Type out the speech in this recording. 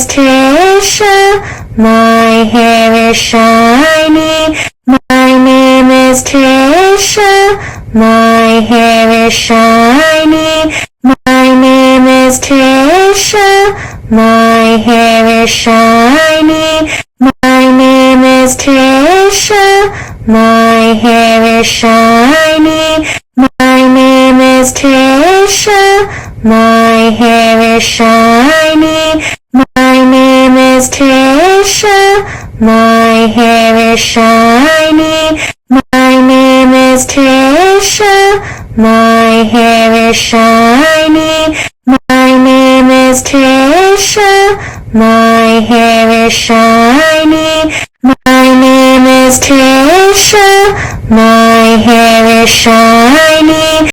is Tisha. My hair is shiny. My name is Tisha. My hair is shiny. My name is Tisha. My hair is shiny. My name is Tisha. My hair is shiny. My name is Tisha. My hair is shiny. My name is Tisha. My hair is shiny. My name is Tisha. My hair is shiny. My name is Tisha. My hair is shiny. My name is Tisha. My hair is shiny.